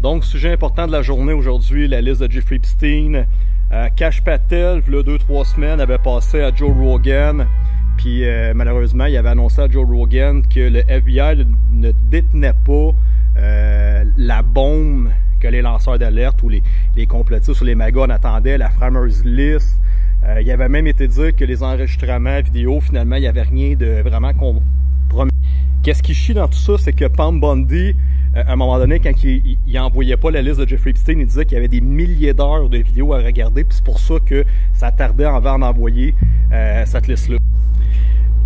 Donc, sujet important de la journée aujourd'hui, la liste de Jeffrey Epstein. Kash Patel, il y a 2-3 semaines, avait passé à Joe Rogan. Puis malheureusement, il avait annoncé à Joe Rogan que le FBI ne détenait pas la bombe que les lanceurs d'alerte ou les complotistes ou les magas attendaient, la Framers List. Il avait même été dit que les enregistrements vidéo, finalement, il n'y avait rien de vraiment compromis. Qu'est-ce qui chie dans tout ça, c'est que Pam Bundy, à un moment donné, quand il n'envoyait pas la liste de Jeffrey Epstein, il disait qu'il y avait des milliers d'heures de vidéos à regarder, puis c'est pour ça que ça tardait avant d'envoyer cette liste-là.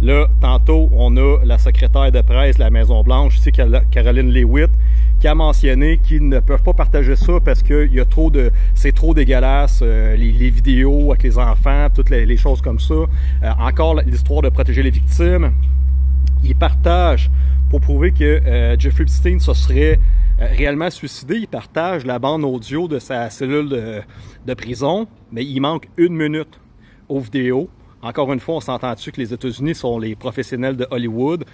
Là, tantôt, on a la secrétaire de presse de la Maison-Blanche, ici, Caroline Leavitt, qui a mentionné qu'ils ne peuvent pas partager ça parce que c'est trop dégueulasse, les vidéos avec les enfants, toutes les choses comme ça. Encore l'histoire de protéger les victimes. Ils partagent, pour prouver que Jeffrey Epstein se serait réellement suicidé, il partage la bande audio de sa cellule de prison, mais il manque 1 minute aux vidéos. Encore une fois, on s'entend-tu que les États-Unis sont les professionnels de Hollywood?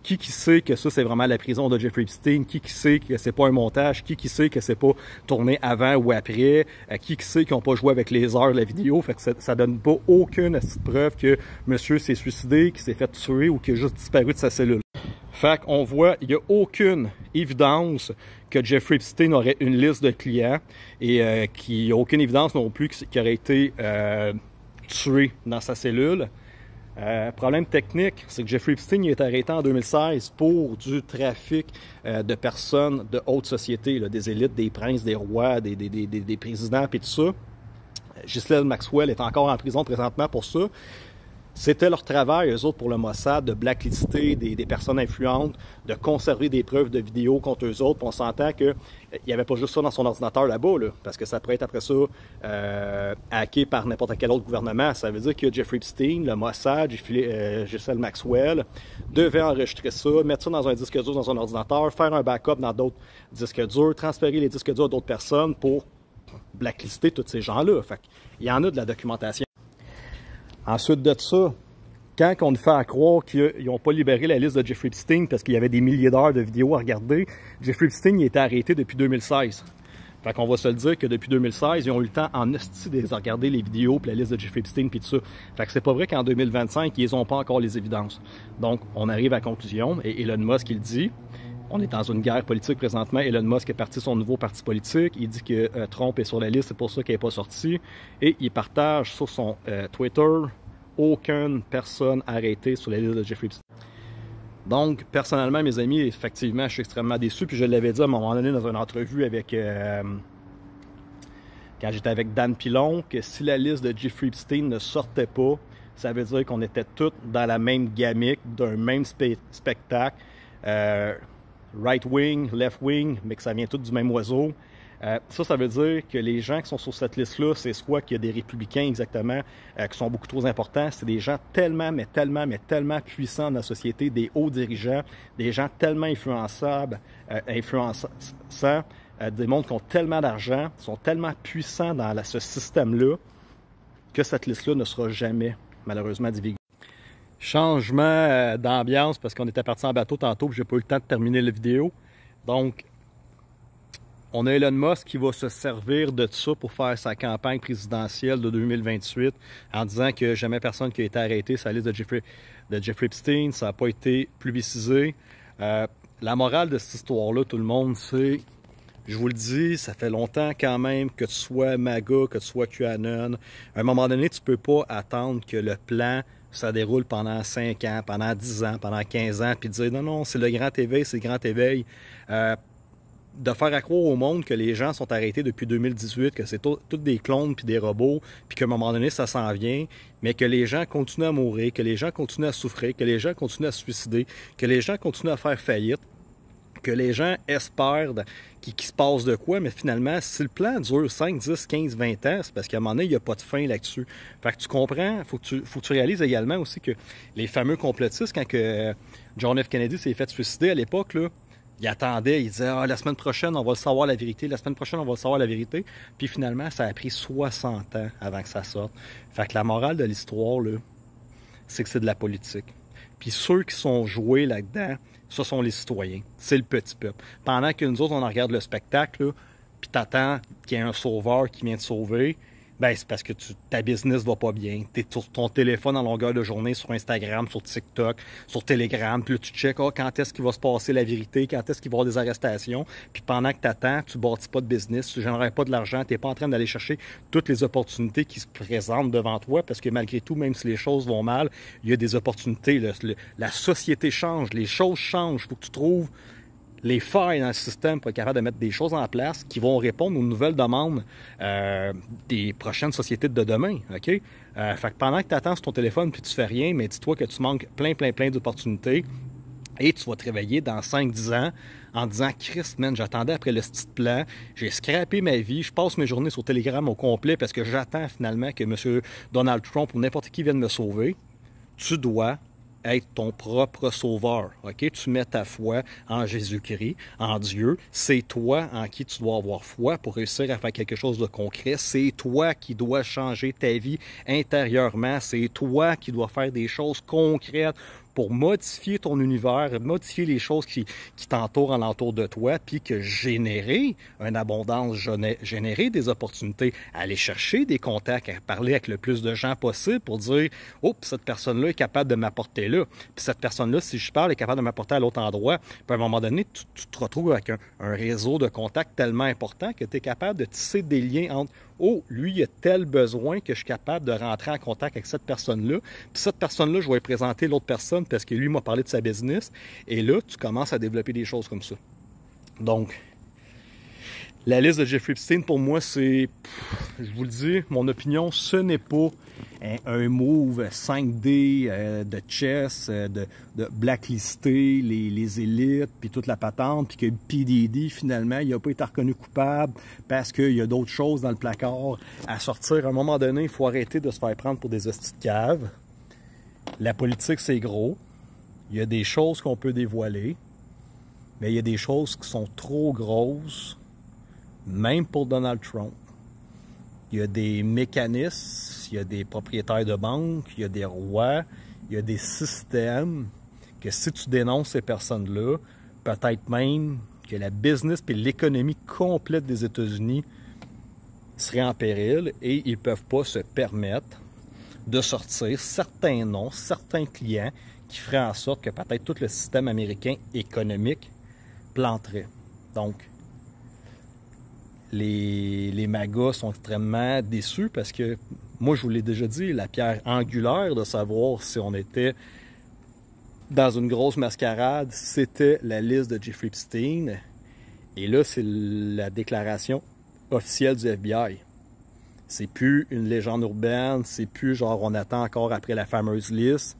Qui sait que ça, c'est vraiment la prison de Jeffrey Epstein? Qui sait que c'est pas un montage? Qui sait que c'est pas tourné avant ou après? Qui sait qu'ils n'ont pas joué avec les heures de la vidéo? Fait que ça donne pas aucune preuve que monsieur s'est suicidé, qu'il s'est fait tuer ou qu'il a juste disparu de sa cellule. Fait qu'on voit, il n'y a aucune évidence que Jeffrey Epstein aurait une liste de clients et qu'il n'y a aucune évidence non plus qu'il aurait été tué dans sa cellule. Problème technique, c'est que Jeffrey Epstein il est arrêté en 2016 pour du trafic de personnes de haute société, là, des élites, des princes, des rois, des présidents et tout ça. Ghislaine Maxwell est encore en prison présentement pour ça. C'était leur travail, eux autres, pour le Mossad, de blacklister des personnes influentes, de conserver des preuves de vidéos contre eux autres. Puis on s'entend qu'il n'y avait pas juste ça dans son ordinateur là-bas, là, parce que ça pourrait être après ça hacké par n'importe quel autre gouvernement. Ça veut dire que Jeffrey Epstein, le Mossad, Ghislaine Maxwell, devait enregistrer ça, mettre ça dans un disque dur dans son ordinateur, faire un backup dans d'autres disques durs, transférer les disques durs à d'autres personnes pour blacklister tous ces gens-là. Fait qu'il y en a de la documentation. Ensuite de ça, quand on nous fait croire qu'ils n'ont pas libéré la liste de Jeffrey Epstein parce qu'il y avait des milliers d'heures de vidéos à regarder, Jeffrey Epstein il a été arrêté depuis 2016. Fait qu'on va se le dire que depuis 2016, ils ont eu le temps en hostie de regarder les vidéos et la liste de Jeffrey Epstein puis tout ça. Fait que c'est pas vrai qu'en 2025, ils n'ont pas encore les évidences. Donc, on arrive à la conclusion, et Elon Musk, il dit, on est dans une guerre politique présentement. Elon Musk a parti son nouveau parti politique. Il dit que Trump est sur la liste, c'est pour ça qu'il n'est pas sorti. Et il partage sur son Twitter aucune personne arrêtée sur la liste de Jeffrey Epstein. Donc, personnellement, mes amis, effectivement, je suis extrêmement déçu. Puis je l'avais dit à un moment donné dans une entrevue avec quand j'étais avec Dan Pilon, que si la liste de Jeffrey Epstein ne sortait pas, ça veut dire qu'on était tous dans la même gamique, d'un même spectacle. Right wing, left wing, mais que ça vient tout du même oiseau. Ça veut dire que les gens qui sont sur cette liste-là, c'est soit qu'il y a des républicains exactement qui sont beaucoup trop importants, c'est des gens tellement puissants dans la société, des hauts dirigeants, des gens tellement influençants, des mondes qui ont tellement d'argent, sont tellement puissants dans ce système-là, que cette liste-là ne sera jamais, malheureusement, divulguée. Changement d'ambiance parce qu'on était parti en bateau tantôt et j'ai pas eu le temps de terminer la vidéo. Donc, on a Elon Musk qui va se servir de ça pour faire sa campagne présidentielle de 2028 en disant que jamais personne qui a été arrêté sur la liste de Jeffrey Epstein, ça n'a pas été publicisé. La morale de cette histoire-là, tout le monde, c'est, je vous le dis, ça fait longtemps quand même que tu sois MAGA, que tu sois QAnon. À un moment donné, tu ne peux pas attendre que le plan ça déroule pendant 5 ans, pendant 10 ans, pendant 15 ans, puis dire non, c'est le grand éveil, c'est le grand éveil. De faire croire au monde que les gens sont arrêtés depuis 2018, que c'est tous des clones puis des robots, puis qu'à un moment donné, ça s'en vient, mais que les gens continuent à mourir, que les gens continuent à souffrir, que les gens continuent à se suicider, que les gens continuent à faire faillite, que les gens espèrent qu'il se passe de quoi, mais finalement, si le plan dure 5, 10, 15, 20 ans, c'est parce qu'à un moment donné, il n'y a pas de fin là-dessus. Fait que tu comprends, il faut que tu réalises également aussi que les fameux complotistes, quand que John F. Kennedy s'est fait suicider à l'époque, là, il attendait, il disait « Ah, la semaine prochaine, on va le savoir la vérité, la semaine prochaine, on va le savoir la vérité. » Puis finalement, ça a pris 60 ans avant que ça sorte. Fait que la morale de l'histoire, là, c'est que c'est de la politique. Puis ceux qui sont joués là-dedans, Ce sont les citoyens. C'est le petit peuple. Pendant que nous autres, on regarde le spectacle, puis t'attends qu'il y ait un sauveur qui vient te sauver, ben c'est parce que ta business va pas bien. Tu es sur ton téléphone en longueur de journée, sur Instagram, sur TikTok, sur Telegram, puis là tu checkes quand est-ce qu'il va se passer la vérité, quand est-ce qu'il va y avoir des arrestations, puis pendant que tu attends, tu bâtis pas de business, tu génères pas de l'argent, tu n'es pas en train d'aller chercher toutes les opportunités qui se présentent devant toi, parce que malgré tout, même si les choses vont mal, il y a des opportunités. La société change, les choses changent, il faut que tu trouves les failles dans le système pour être capable de mettre des choses en place qui vont répondre aux nouvelles demandes des prochaines sociétés de demain. OK? Fait que pendant que tu attends sur ton téléphone puis tu fais rien, mais dis-toi que tu manques plein d'opportunités et tu vas te réveiller dans 5-10 ans en disant « Christ, man, j'attendais après le petit plan, j'ai scrappé ma vie, je passe mes journées sur Telegram au complet parce que j'attends finalement que M. Donald Trump ou n'importe qui vienne me sauver. » Tu dois être ton propre sauveur. OK? Tu mets ta foi en Jésus-Christ, en Dieu. C'est toi en qui tu dois avoir foi pour réussir à faire quelque chose de concret. C'est toi qui dois changer ta vie intérieurement. C'est toi qui dois faire des choses concrètes pour modifier ton univers, modifier les choses qui t'entourent alentour de toi, puis que générer une abondance, générer des opportunités, aller chercher des contacts, à parler avec le plus de gens possible pour dire « Oh, cette personne-là est capable de m'apporter là. » Puis cette personne-là, si je parle, est capable de m'apporter à l'autre endroit. Puis à un moment donné, tu te retrouves avec un réseau de contacts tellement important que tu es capable de tisser des liens entre « Oh, lui, il a tel besoin que je suis capable de rentrer en contact avec cette personne-là. Puis cette personne-là, je vais lui présenter l'autre personne parce que lui m'a parlé de sa business. » Et là, tu commences à développer des choses comme ça. Donc, la liste de Jeffrey Epstein, pour moi, c'est, je vous le dis, mon opinion, ce n'est pas un move 5D de chess, de blacklister les élites, puis toute la patente, puis que P. Diddy, finalement, il n'a pas été reconnu coupable parce qu'il y a d'autres choses dans le placard à sortir. À un moment donné, il faut arrêter de se faire prendre pour des hosties de cave. La politique, c'est gros. Il y a des choses qu'on peut dévoiler, mais il y a des choses qui sont trop grosses, même pour Donald Trump. Il y a des mécanismes, il y a des propriétaires de banques, il y a des rois, il y a des systèmes que si tu dénonces ces personnes-là, peut-être même que la business et l'économie complète des États-Unis serait en péril et ils ne peuvent pas se permettre de sortir certains noms, certains clients qui feraient en sorte que peut-être tout le système américain économique planterait. Donc, les magas sont extrêmement déçus parce que, moi je vous l'ai déjà dit, la pierre angulaire de savoir si on était dans une grosse mascarade, c'était la liste de Jeffrey Epstein. Et là, c'est la déclaration officielle du FBI. C'est plus une légende urbaine, c'est plus genre on attend encore après la fameuse liste.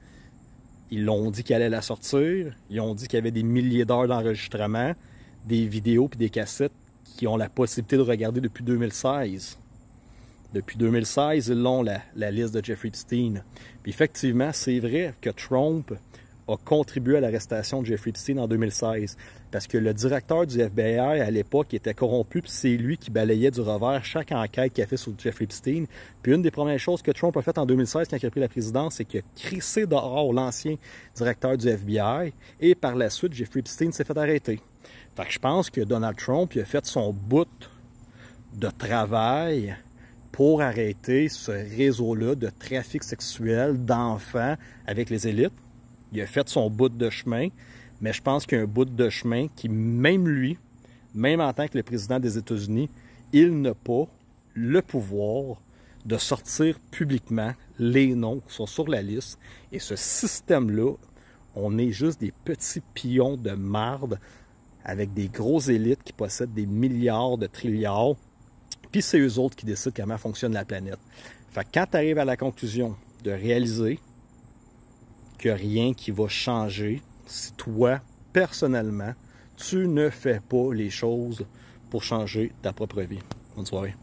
Ils l'ont dit qu'elle allait la sortir, ils ont dit qu'il y avait des milliers d'heures d'enregistrement, des vidéos puis des cassettes qui ont la possibilité de regarder depuis 2016. Depuis 2016, ils l'ont, la liste de Jeffrey Epstein. Puis effectivement, c'est vrai que Trump a contribué à l'arrestation de Jeffrey Epstein en 2016. Parce que le directeur du FBI à l'époque était corrompu, puis c'est lui qui balayait du revers chaque enquête qu'il a fait sur Jeffrey Epstein. Puis une des premières choses que Trump a faites en 2016 quand il a pris la présidence, c'est qu'il a crissé dehors l'ancien directeur du FBI. Et par la suite, Jeffrey Epstein s'est fait arrêter. Fait que je pense que Donald Trump il a fait son bout de travail pour arrêter ce réseau-là de trafic sexuel d'enfants avec les élites. Il a fait son bout de chemin, mais je pense qu'il y a un bout de chemin qui, même lui, même en tant que le président des États-Unis, il n'a pas le pouvoir de sortir publiquement les noms qui sont sur la liste. Et ce système-là, on est juste des petits pions de marde avec des grosses élites qui possèdent des milliards de trilliards. Puis c'est eux autres qui décident comment fonctionne la planète. Fait que quand tu arrives à la conclusion de réaliser qu'il n'y a rien qui va changer si toi, personnellement, tu ne fais pas les choses pour changer ta propre vie. Bonne soirée.